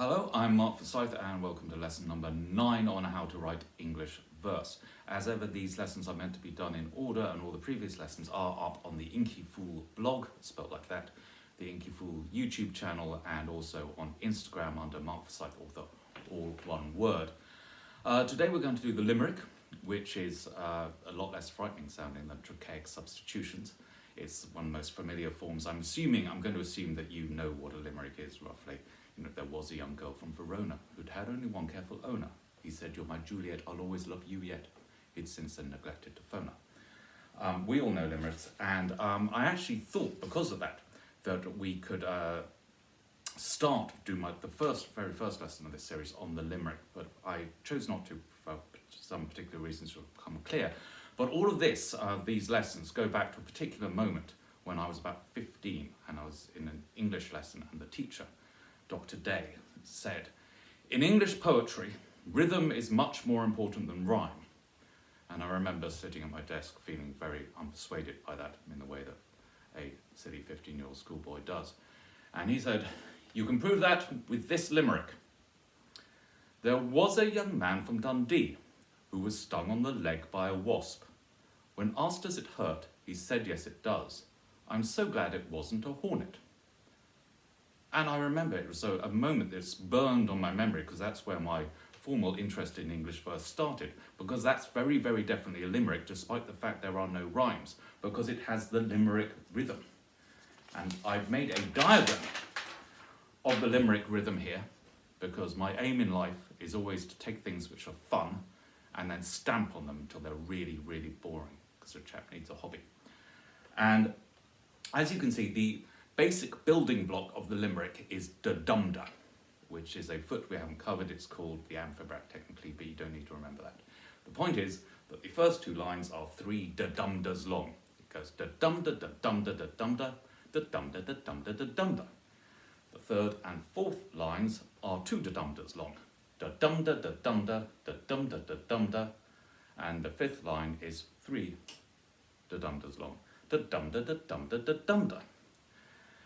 Hello, I'm Mark Forsyth and welcome to lesson number 9 on how to write English verse. As ever, these lessons are meant to be done in order and all the previous lessons are up on the Inky Fool blog, spelled like that, the Inky Fool YouTube channel, and also on Instagram under Mark Forsyth Author, all one word. Today we're going to do the limerick, which is a lot less frightening sounding than trochaic substitutions. It's one of the most familiar forms. I'm going to assume that you know what a limerick is roughly. You know, there was a young girl from Verona who'd had only one careful owner. He said, "You're my Juliet, I'll always love you yet." He'd since then neglected to phone her. We all know limericks, and I actually thought, because of that, that we could start doing the very first lesson of this series on the limerick, but I chose not to for some particular reasons to become clear. But all of this, these lessons, go back to a particular moment when I was about 15 and I was in an English lesson, and the teacher, Dr. Day, said, "In English poetry, rhythm is much more important than rhyme." And I remember sitting at my desk feeling very unpersuaded by that, in the way that a silly 15-year-old schoolboy does. And he said, "You can prove that with this limerick. There was a young man from Dundee who was stung on the leg by a wasp. When asked does it hurt, he said yes it does. I'm so glad it wasn't a hornet." And I remember it was a moment that's burned on my memory, because that's where my formal interest in English verse started, because that's very, very definitely a limerick, despite the fact there are no rhymes, because it has the limerick rhythm. And I've made a diagram of the limerick rhythm here, because my aim in life is always to take things which are fun and then stamp on them until they're really, really boring, because a chap needs a hobby. And as you can see, the basic building block of the limerick is da-dum-da, which is a foot we haven't covered. It's called the amphibrach technically, but you don't need to remember that. The point is that the first two lines are 3 da-dum-das long. It goes da-dum-da, da-dum-da, da-dum-da, da-dum-da, da-dum-da, da-dum-da. The third and fourth lines are 2 da-dum-das long. Da-dum-da, da-dum-da, da-dum-da, da-dum-da. And the fifth line is 3 da-dum-das long. Da-dum-da, da-dum-da, da-dum-da.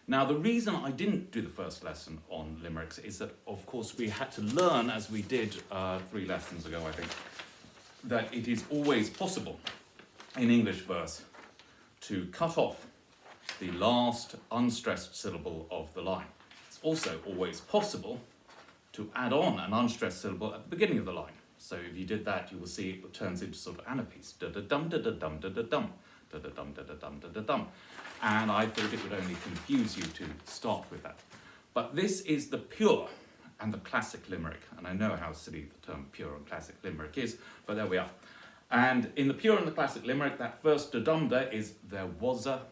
Now, the reason I didn't do the first lesson on limericks is that, of course, we had to learn, as we did 3 lessons ago, I think, that it is always possible in English verse to cut off the last unstressed syllable of the line. It's also always possible to add on an unstressed syllable at the beginning of the line. So if you did that, you will see it turns into sort of anapiece. Da-da-dum, da-da-dum, da-da-dum, da-da-dum, da-da-dum, da-da-dum. And I thought it would only confuse you to start with that. But this is the pure and the classic limerick. And I know how silly the term pure and classic limerick is, but there we are. And in the pure and the classic limerick, that first da-dum-da is there was a.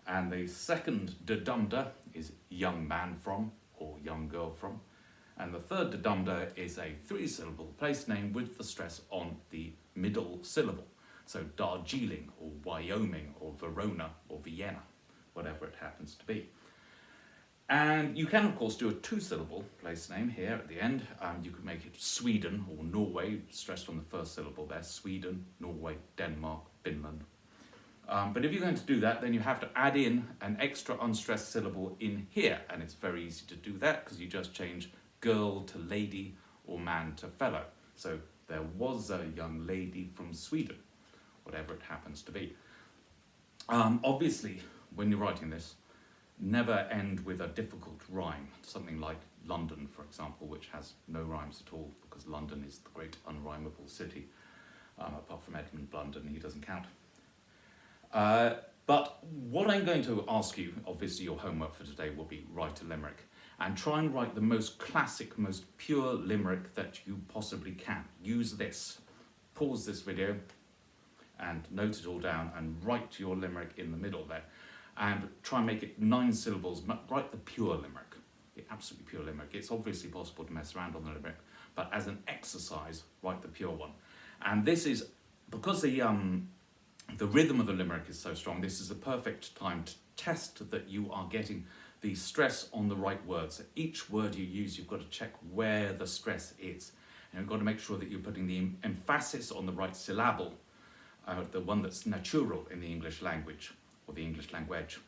And the second da-dum-da is young man from, or young girl from. And the third da-dum-da is a 3-syllable place name with the stress on the middle syllable. So Darjeeling, or Wyoming, or Verona, or Vienna, whatever it happens to be. And you can, of course, do a 2-syllable place name here at the end. You could make it Sweden or Norway, stressed on the first syllable there. Sweden, Norway, Denmark, Finland. But if you're going to do that, then you have to add in an extra unstressed syllable in here. And it's very easy to do that, because you just change girl to lady or man to fellow. So there was a young lady from Sweden, whatever it happens to be. Obviously, when you're writing this, never end with a difficult rhyme. Something like London, for example, which has no rhymes at all, because London is the great unrhymable city. Apart from Edmund Blunden, he doesn't count. But what I'm going to ask you, obviously your homework for today will be write a limerick. And try and write the most classic, most pure limerick that you possibly can. Use this. Pause this video and note it all down and write your limerick in the middle there. And try and make it 9 syllables. Write the pure limerick, the absolutely pure limerick. It's obviously possible to mess around on the limerick, but as an exercise, write the pure one. And this is, because the rhythm of the limerick is so strong, this is a perfect time to test that you are getting the stress on the right words. So each word you use, you've got to check where the stress is. And you've got to make sure that you're putting the emphasis on the right syllable, the one that's natural in the English language, or the English language.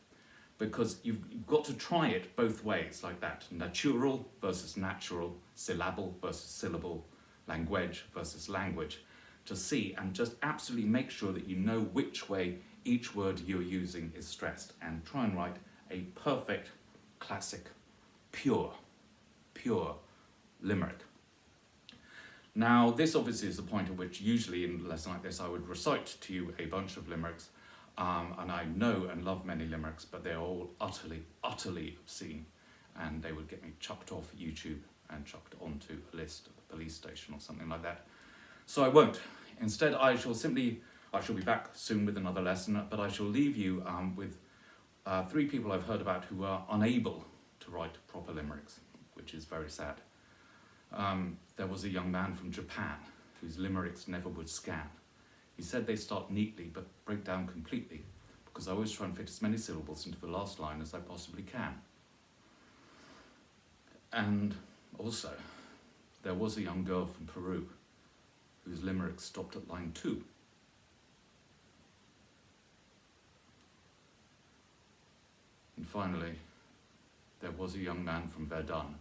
because you've got to try it both ways, like that. Natural versus natural, syllable versus syllable, language versus language, to see and just absolutely make sure that you know which way each word you're using is stressed, and try and write a perfect, classic, pure limerick. Now, this obviously is the point at which usually in a lesson like this I would recite to you a bunch of limericks, and I know and love many limericks, but they're all utterly obscene, and they would get me chucked off YouTube and chucked onto a list at the police station or something like that. So I won't. Instead, I shall be back soon with another lesson, but I shall leave you with 3 people I've heard about who are unable to write proper limericks, which is very sad. There was a young man from Japan whose limericks never would scan. He said they start neatly but break down completely, because I always try and fit as many syllables into the last line as I possibly can. And also, there was a young girl from Peru whose limerick stopped at line 2. And finally, there was a young man from Verdun